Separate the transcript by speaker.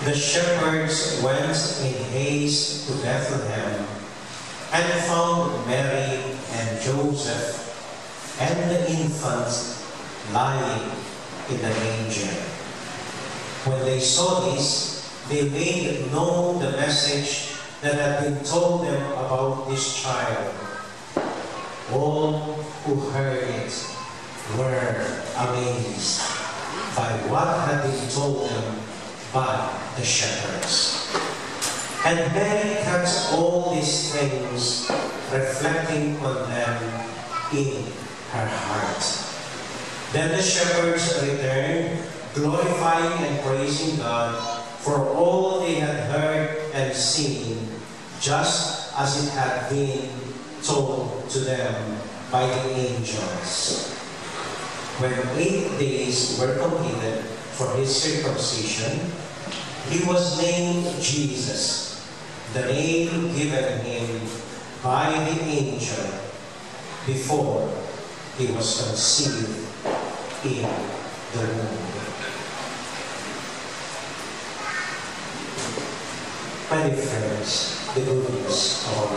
Speaker 1: The shepherds went in haste to Bethlehem and found Mary and Joseph and the infant lying in the manger. When they saw this, they made known the message that had been told them about this child. All who heard it were amazed by what had been told them by the shepherds. And Mary kept all these things, reflecting on them in her heart. Then the shepherds returned, glorifying and praising God for all they had heard and seen, just as it had been told to them by the angels. When 8 days were completed for his circumcision, he was named Jesus, the name given him by the angel before he was conceived in the womb. My dear friends, the good news of our